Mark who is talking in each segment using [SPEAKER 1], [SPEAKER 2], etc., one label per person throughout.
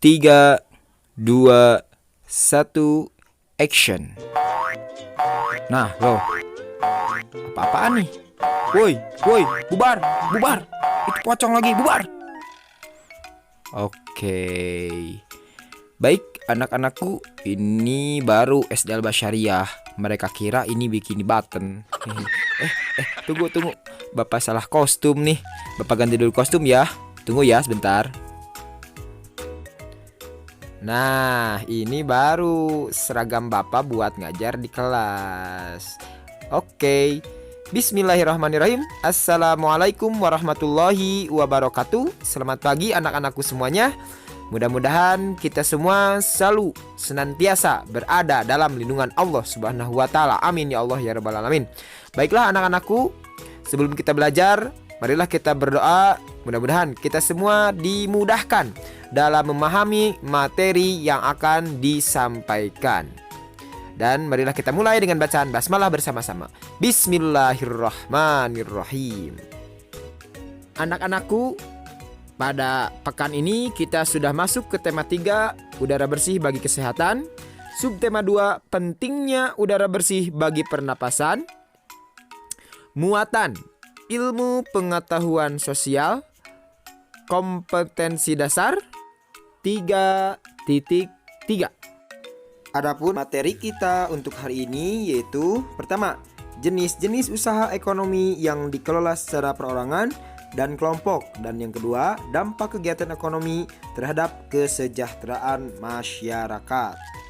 [SPEAKER 1] 3, 2, 1, action. Nah, loh. Apa-apaan nih? Woi, bubar. Itu pocong lagi, bubar. Oke. Baik, anak-anakku, ini baru SD Al-Basyariah. Mereka kira ini bikini button. Tunggu. Bapak salah kostum nih. Bapak ganti dulu kostum ya. Tunggu ya sebentar. Nah, ini baru seragam Bapak buat ngajar di kelas. Oke. Bismillahirrahmanirrahim. Assalamualaikum warahmatullahi wabarakatuh. Selamat pagi anak-anakku semuanya. Mudah-mudahan kita semua selalu senantiasa berada dalam lindungan Allah Subhanahu wa taala. Amin ya Allah ya rabbal alamin. Baiklah anak-anakku, sebelum kita belajar, marilah kita berdoa. Mudah-mudahan kita semua dimudahkan dalam memahami materi yang akan disampaikan. Dan marilah kita mulai dengan bacaan basmalah bersama-sama. Bismillahirrahmanirrahim. Anak-anakku, pada pekan ini kita sudah masuk ke tema 3, udara bersih bagi kesehatan. Subtema 2, pentingnya udara bersih bagi pernapasan. Muatan, ilmu pengetahuan sosial. Kompetensi dasar 3.3. Adapun materi kita untuk hari ini yaitu pertama, jenis-jenis usaha ekonomi yang dikelola secara perorangan dan kelompok, dan yang kedua, dampak kegiatan ekonomi terhadap kesejahteraan masyarakat.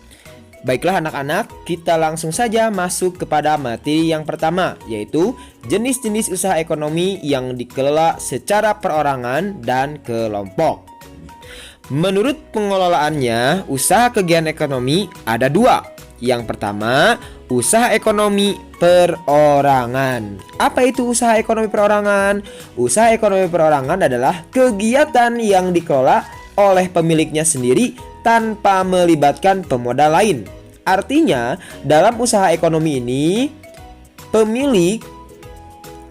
[SPEAKER 1] Baiklah anak-anak, kita langsung saja masuk kepada materi yang pertama, yaitu jenis-jenis usaha ekonomi yang dikelola secara perorangan dan kelompok. Menurut pengelolaannya, usaha kegiatan ekonomi ada 2. Yang pertama, usaha ekonomi perorangan. Apa itu usaha ekonomi perorangan? Usaha ekonomi perorangan adalah kegiatan yang dikelola oleh pemiliknya sendiri tanpa melibatkan pemodal lain. Artinya, dalam usaha ekonomi ini, pemilik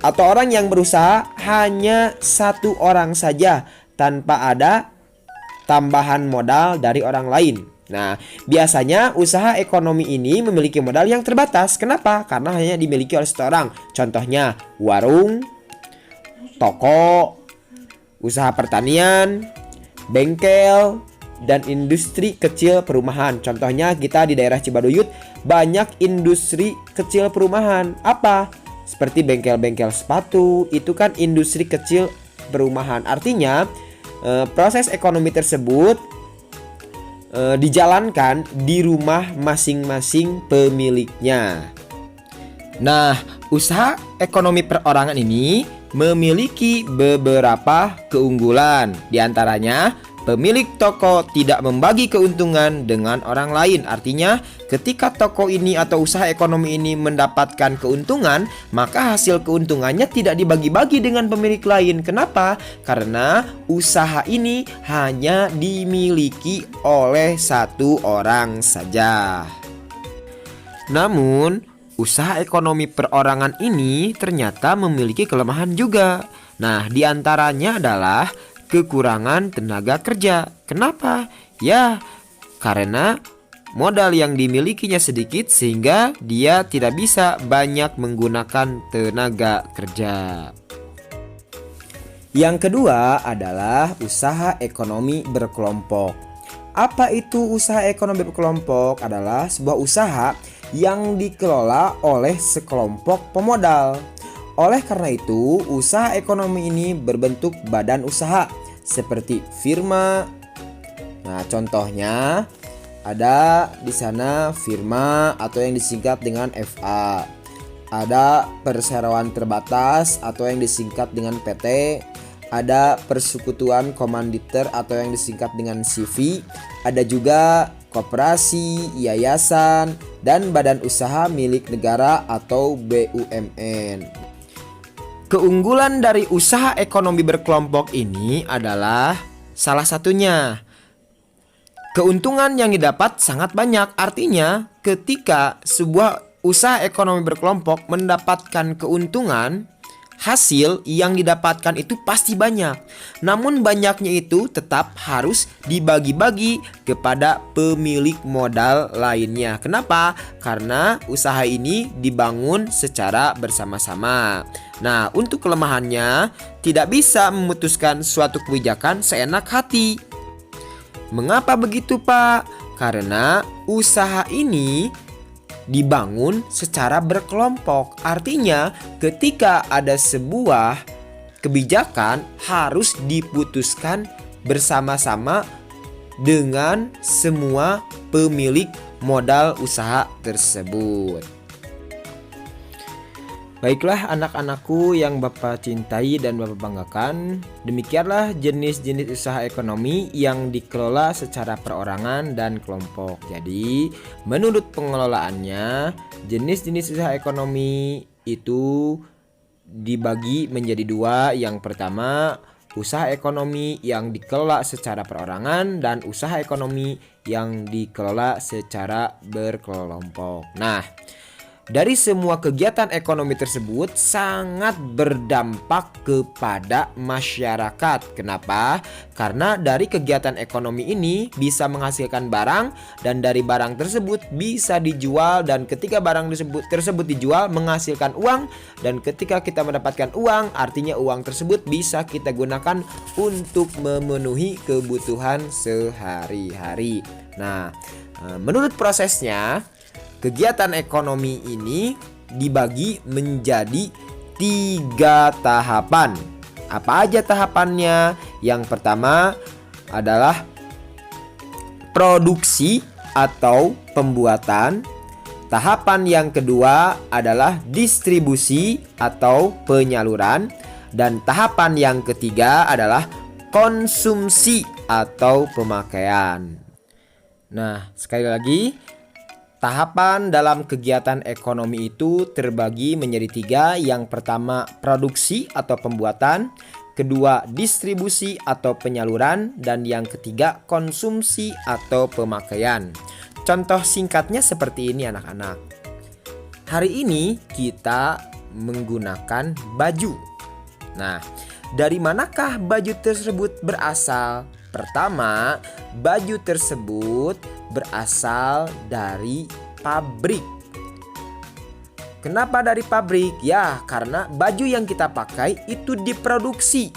[SPEAKER 1] atau orang yang berusaha hanya 1 orang saja tanpa ada tambahan modal dari orang lain. Nah, biasanya usaha ekonomi ini memiliki modal yang terbatas. Kenapa? Karena hanya dimiliki oleh 1 orang. Contohnya, warung, toko, usaha pertanian, bengkel, dan industri kecil perumahan. Contohnya kita di daerah Cibaduyut banyak industri kecil perumahan. Apa? Seperti bengkel-bengkel sepatu, itu kan industri kecil perumahan. Artinya proses ekonomi tersebut dijalankan di rumah masing-masing pemiliknya. Nah, usaha ekonomi perorangan ini memiliki beberapa keunggulan. Di antaranya, pemilik toko tidak membagi keuntungan dengan orang lain. Artinya, ketika toko ini atau usaha ekonomi ini mendapatkan keuntungan, maka hasil keuntungannya tidak dibagi-bagi dengan pemilik lain. Kenapa? Karena usaha ini hanya dimiliki oleh 1 orang saja. Namun, usaha ekonomi perorangan ini ternyata memiliki kelemahan juga. Nah, di antaranya adalah kekurangan tenaga kerja. Kenapa? Ya, karena modal yang dimilikinya sedikit sehingga dia tidak bisa banyak menggunakan tenaga kerja. Yang kedua adalah usaha ekonomi berkelompok. Apa itu usaha ekonomi berkelompok? Adalah sebuah usaha yang dikelola oleh sekelompok pemodal. Oleh karena itu, usaha ekonomi ini berbentuk badan usaha seperti firma. Nah, contohnya ada di sana firma atau yang disingkat dengan FA. Ada perseroan terbatas atau yang disingkat dengan PT. Ada persekutuan komanditer atau yang disingkat dengan CV. Ada juga koperasi, yayasan, dan badan usaha milik negara atau BUMN. Keunggulan dari usaha ekonomi berkelompok ini adalah salah satunya, keuntungan yang didapat sangat banyak. Artinya, ketika sebuah usaha ekonomi berkelompok mendapatkan keuntungan, hasil yang didapatkan itu pasti banyak. Namun banyaknya itu tetap harus dibagi-bagi kepada pemilik modal lainnya. Kenapa? Karena usaha ini dibangun secara bersama-sama. Nah, untuk kelemahannya, tidak bisa memutuskan suatu kebijakan seenak hati. Mengapa begitu, Pak? Karena usaha ini dibangun secara berkelompok. Artinya, ketika ada sebuah kebijakan harus diputuskan bersama-sama dengan semua pemilik modal usaha tersebut. Baiklah anak-anakku yang Bapak cintai dan Bapak banggakan, demikianlah jenis-jenis usaha ekonomi yang dikelola secara perorangan dan kelompok. Jadi, menurut pengelolaannya, jenis-jenis usaha ekonomi itu dibagi menjadi dua. Yang pertama, usaha ekonomi yang dikelola secara perorangan dan usaha ekonomi yang dikelola secara berkelompok. Nah, dari semua kegiatan ekonomi tersebut sangat berdampak kepada masyarakat. Kenapa? Karena dari kegiatan ekonomi ini bisa menghasilkan barang, dan dari barang tersebut bisa dijual, dan ketika barang tersebut dijual menghasilkan uang, dan ketika kita mendapatkan uang artinya uang tersebut bisa kita gunakan untuk memenuhi kebutuhan sehari-hari. Nah, menurut prosesnya, kegiatan ekonomi ini dibagi menjadi 3 tahapan. Apa aja tahapannya? Yang pertama adalah produksi atau pembuatan. Tahapan yang kedua adalah distribusi atau penyaluran. Dan tahapan yang ketiga adalah konsumsi atau pemakaian. Nah, sekali lagi, tahapan dalam kegiatan ekonomi itu terbagi menjadi 3. Yang pertama produksi atau pembuatan, kedua distribusi atau penyaluran, dan yang ketiga konsumsi atau pemakaian. Contoh singkatnya seperti ini anak-anak. Hari ini kita menggunakan baju. Nah, dari manakah baju tersebut berasal? Pertama, baju tersebut berasal dari pabrik. Kenapa dari pabrik? Ya, karena baju yang kita pakai itu diproduksi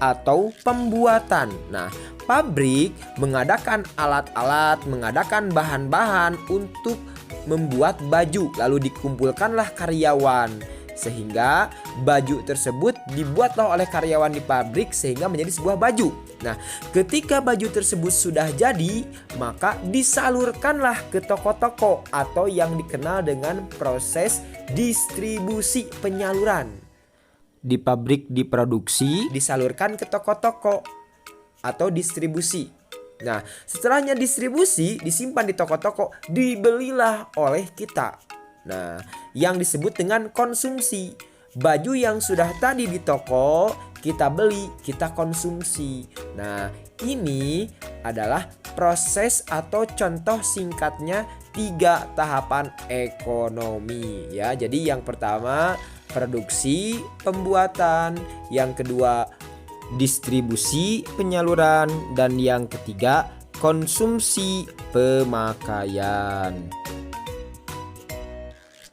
[SPEAKER 1] atau pembuatan. Nah, pabrik mengadakan alat-alat, mengadakan bahan-bahan untuk membuat baju, lalu dikumpulkanlah karyawan, sehingga baju tersebut dibuatlah oleh karyawan di pabrik sehingga menjadi sebuah baju. Nah, ketika baju tersebut sudah jadi, maka disalurkanlah ke toko-toko atau yang dikenal dengan proses distribusi penyaluran. Di pabrik diproduksi, disalurkan ke toko-toko atau distribusi. Nah, setelahnya distribusi, disimpan di toko-toko, dibelilah oleh kita. Nah, yang disebut dengan konsumsi. Baju yang sudah tadi di toko kita beli, kita konsumsi. Nah, ini adalah proses atau contoh singkatnya 3 tahapan ekonomi ya. Jadi yang pertama produksi, pembuatan, yang kedua distribusi, penyaluran, dan yang ketiga konsumsi, pemakaian.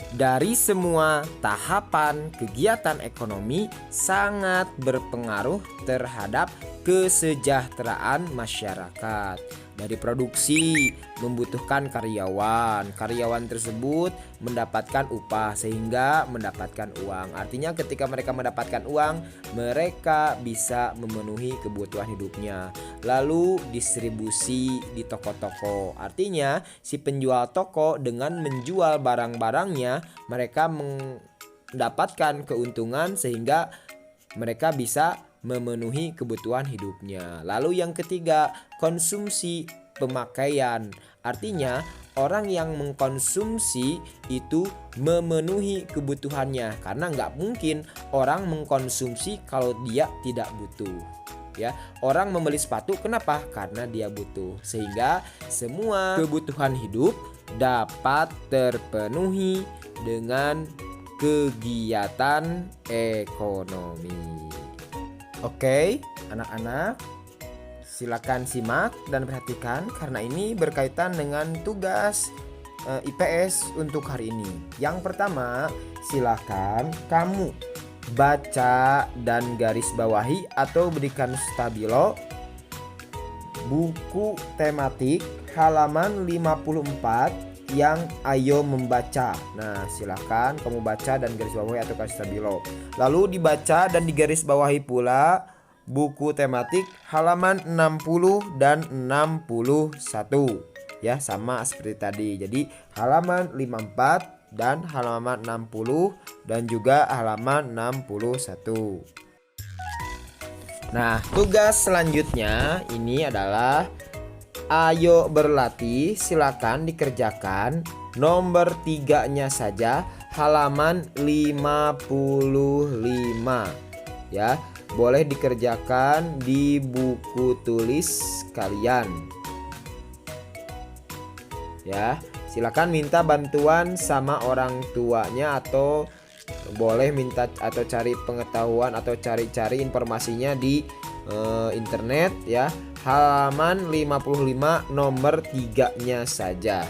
[SPEAKER 1] Dari semua tahapan kegiatan ekonomi sangat berpengaruh terhadap kesejahteraan masyarakat. Dari produksi membutuhkan karyawan. Karyawan tersebut mendapatkan upah sehingga mendapatkan uang. Artinya ketika mereka mendapatkan uang, mereka bisa memenuhi kebutuhan hidupnya. Lalu distribusi di toko-toko. Artinya si penjual toko dengan menjual barang-barangnya, mereka mendapatkan keuntungan sehingga mereka bisa memenuhi kebutuhan hidupnya. Lalu yang ketiga, konsumsi, pemakaian. Artinya orang yang mengkonsumsi itu memenuhi kebutuhannya, karena nggak mungkin orang mengkonsumsi kalau dia tidak butuh. Ya, orang membeli sepatu kenapa? Karena dia butuh. Sehingga semua kebutuhan hidup dapat terpenuhi dengan kegiatan ekonomi. Oke, anak-anak, silakan simak dan perhatikan karena ini berkaitan dengan tugas IPS untuk hari ini. Yang pertama, silakan kamu baca dan garis bawahi atau berikan stabilo buku tematik halaman 54 yang ayo membaca. Nah, silakan kamu baca dan garis bawahi atau garis stabilo. Lalu dibaca dan digaris bawahi pula buku tematik halaman 60 dan 61. Ya, sama seperti tadi. Jadi halaman 54 dan halaman 60 dan juga halaman 61. Nah, tugas selanjutnya ini adalah ayo berlatih, silakan dikerjakan nomor 3-nya saja halaman 55 ya. Boleh dikerjakan di buku tulis kalian. Ya, silakan minta bantuan sama orang tuanya atau boleh minta atau cari pengetahuan atau cari-cari informasinya di internet ya. Halaman 55 nomor 3-nya saja.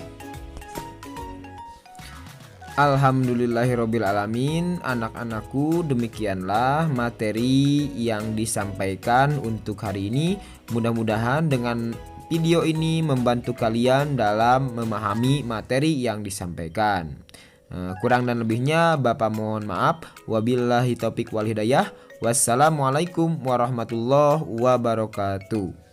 [SPEAKER 1] Alhamdulillahirabbil alamin. Anak-anakku, demikianlah materi yang disampaikan untuk hari ini. Mudah-mudahan dengan video ini membantu kalian dalam memahami materi yang disampaikan. Kurang dan lebihnya Bapak mohon maaf. Wabillahi taufik wal hidayah. Wassalamualaikum warahmatullahi wabarakatuh.